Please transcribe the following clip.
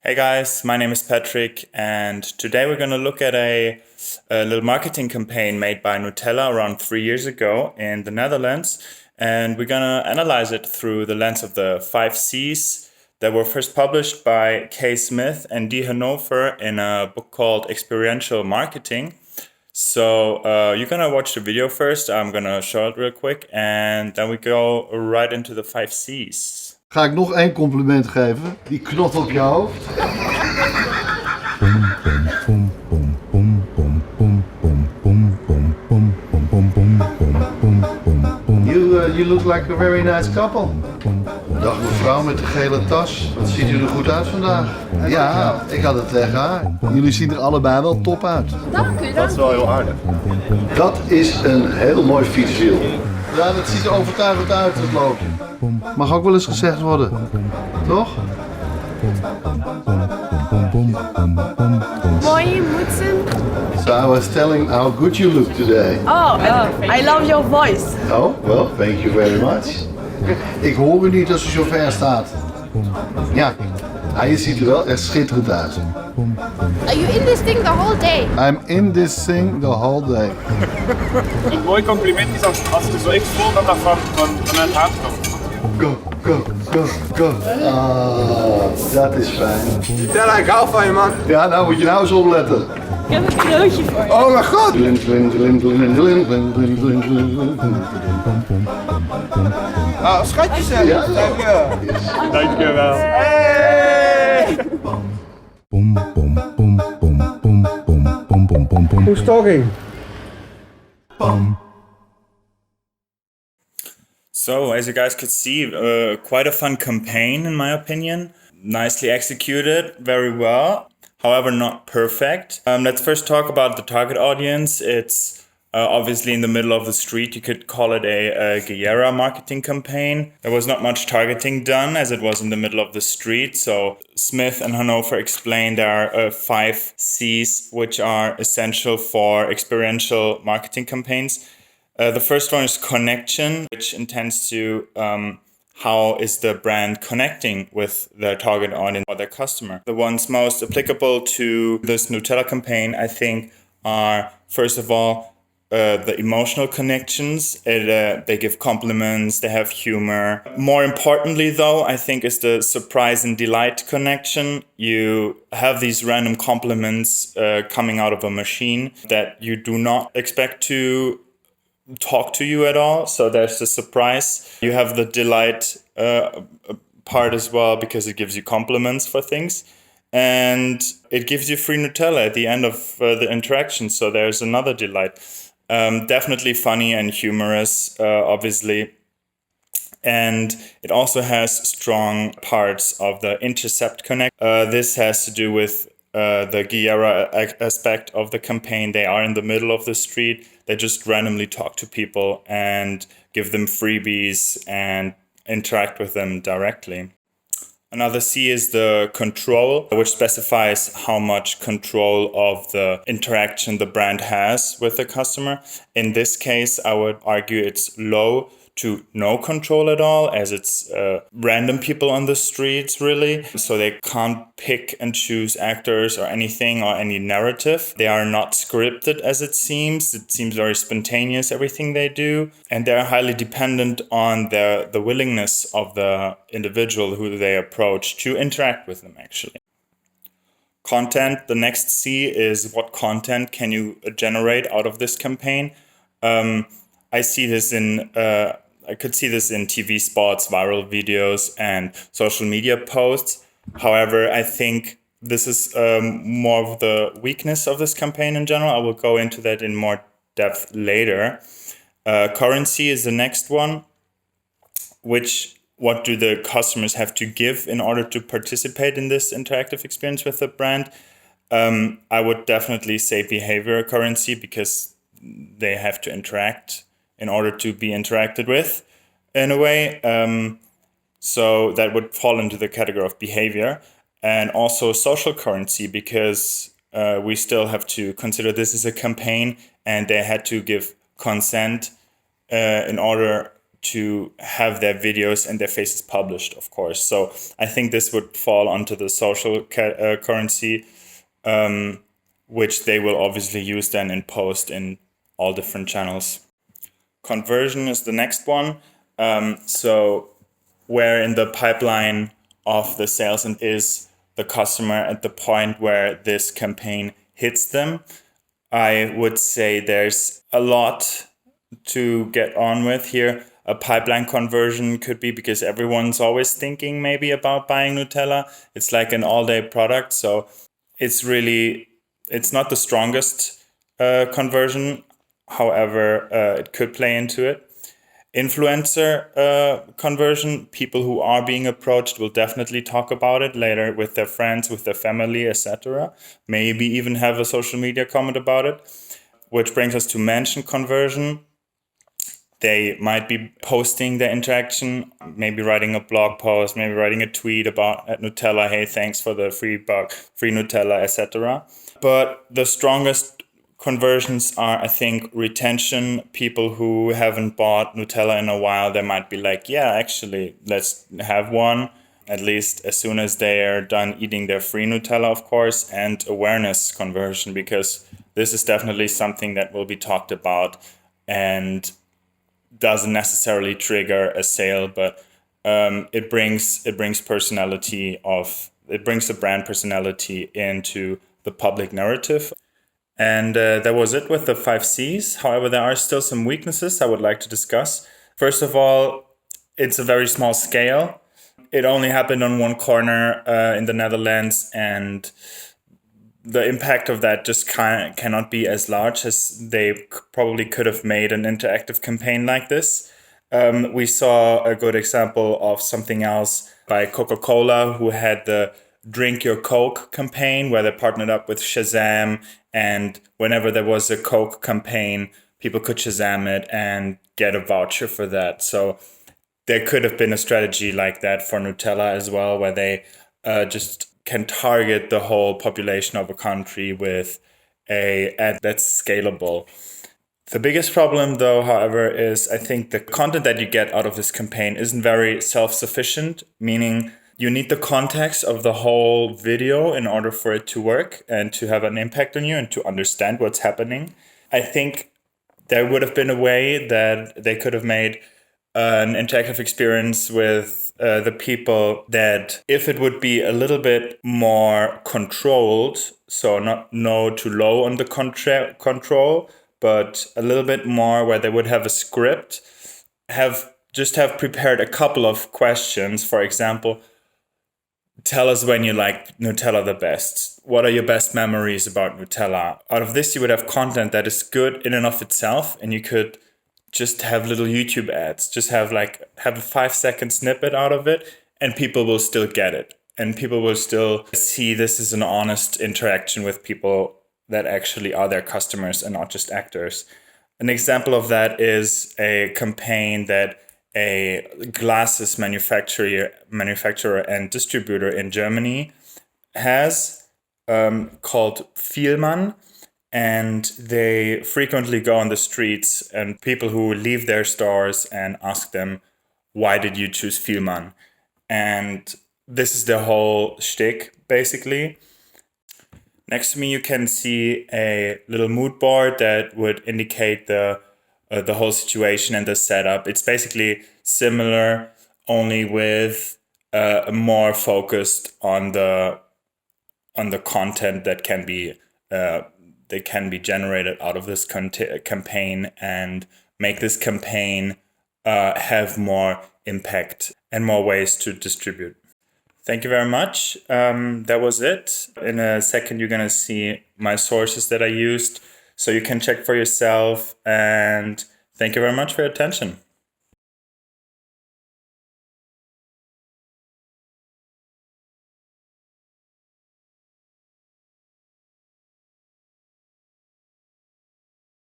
Hey guys, my name is Patrick, and today we're going to look at a little marketing campaign made by Nutella around 3 years ago in the Netherlands. And we're going to analyze it through the lens of the 5 Cs that were first published by K. Smith and D. Hanover in a book called Experiential Marketing. So you're going to watch the video first. I'm going to show it real quick, and then we go right into the 5 Cs. Ga ik nog één compliment geven? Die knot op je hoofd. You look like a very nice couple. Dag mevrouw met de gele tas. Wat ziet u er goed uit vandaag? Ja, ik had het tegen haar. Jullie zien er allebei wel top uit. Dank u. Dat is wel heel aardig. Dat is een heel mooi fietswiel. Ja, dat ziet er overtuigend uit, het lopen. Mag ook wel eens gezegd worden. Toch? Mooie moedsen. So I was telling how good you look today. I love your voice. Oh, well, thank you very much. Ik hoor u niet als u zo ver staat. Ja, je ziet er wel echt schitterend uit. Are you in this thing the whole day? I'm in this thing the whole day. Een mooi compliment is als het er zo echt voelt dat dat vanuit het hart komt. Go, go, go, go. Ah, dat is fijn. Nutella, ik hou van je, man. Ja, nou moet je nou eens opletten. Ik heb een cadeautje voor je. Oh mijn god! Oh, schatjes zijn. Ja. Dank je. Dankjewel. Hey! Who's talking? So, as you guys could see, quite a fun campaign in my opinion. Nicely executed, very well. However, not perfect. Let's first talk about the target audience. It's obviously in the middle of the street. You could call it a guerrilla marketing campaign. There was not much targeting done as it was in the middle of the street. So Smith and Hanover explained there are 5 Cs which are essential for experiential marketing campaigns. The first one is connection, which intends to how is the brand connecting with their target audience or their customer. The ones most applicable to this Nutella campaign, I think, are first of all the emotional connections. They give compliments, they have humor. More importantly, though, I think is the surprise and delight connection. You have these random compliments coming out of a machine that you do not expect to talk to you at all. So there's the surprise. You have the delight part as well because it gives you compliments for things. And it gives you free Nutella at the end of the interaction. So there's another delight. Definitely funny and humorous, obviously. And it also has strong parts of the intercept connect. This has to do with the guerrilla aspect of the campaign. They are in the middle of the street. They just randomly talk to people and give them freebies and interact with them directly. Another C is the control, which specifies how much control of the interaction the brand has with the customer. In this case, I would argue it's low to no control at all, as it's random people on the streets, really. So they can't pick and choose actors or anything or any narrative. They are not scripted, as it seems. It seems very spontaneous, everything they do. And they're highly dependent on the willingness of the individual who they approach to interact with them, actually. Content, the next C is what content can you generate out of this campaign? I see this I could see this in TV spots, viral videos, and social media posts. However, I think this is more of the weakness of this campaign in general. I will go into that in more depth later. Currency is the next one. What do the customers have to give in order to participate in this interactive experience with the brand? I would definitely say behavior currency, because they have to interact in order to be interacted with, in a way. So that would fall into the category of behavior. And also social currency, because we still have to consider this is a campaign and they had to give consent in order to have their videos and their faces published, of course. So I think this would fall onto the social currency, which they will obviously use then in post in all different channels. Conversion is the next one. So where in the pipeline of the sales and is the customer at the point where this campaign hits them, I would say there's a lot to get on with here. A pipeline conversion could be because everyone's always thinking maybe about buying Nutella. It's like an all-day product, so it's not the strongest conversion. However, it could play into it. Influencer conversion, people who are being approached will definitely talk about it later with their friends, with their family, etc. Maybe even have a social media comment about it. Which brings us to mention conversion. They might be posting their interaction, maybe writing a blog post, maybe writing a tweet about at Nutella, hey, thanks for the free Nutella, etc. But the strongest conversions are, I think, retention. People who haven't bought Nutella in a while, they might be like, yeah, actually, let's have one, at least as soon as they are done eating their free Nutella, of course. And awareness conversion, because this is definitely something that will be talked about and doesn't necessarily trigger a sale, but it brings the brand personality into the public narrative. And that was it with the 5 C's. However, there are still some weaknesses I would like to discuss. First of all, it's a very small scale. It only happened on one corner in the Netherlands, and the impact of that just cannot be as large as they probably could have made an interactive campaign like this. We saw a good example of something else by Coca-Cola, who had the Drink Your Coke campaign, where they partnered up with Shazam, and whenever there was a Coke campaign, people could Shazam it and get a voucher for that. So there could have been a strategy like that for Nutella as well, where they just can target the whole population of a country with a ad that's scalable. The biggest problem, though, however, is I think the content that you get out of this campaign isn't very self-sufficient, meaning you need the context of the whole video in order for it to work and to have an impact on you and to understand what's happening. I think there would have been a way that they could have made an interactive experience with the people that, if it would be a little bit more controlled, so not no too low on the control, but a little bit more where they would have a script, have prepared a couple of questions. For example, tell us when you like Nutella the best. What are your best memories about Nutella? Out of this, you would have content that is good in and of itself, and you could just have little YouTube ads, just have a 5-second snippet out of it, and people will still get it. And people will still see this as an honest interaction with people that actually are their customers and not just actors. An example of that is a campaign that a glasses manufacturer and distributor in Germany has called Vielmann. And they frequently go on the streets and people who leave their stores and ask them, why did you choose Vielmann? And this is the whole shtick, basically. Next to me, you can see a little mood board that would indicate the whole situation and the setup. It's basically similar, only with more focused on the content that can be generated out of this campaign and make this campaign have more impact and more ways to distribute. Thank you very much. That was it. In a second, you're going to see my sources that I used, so you can check for yourself. And thank you very much for your attention.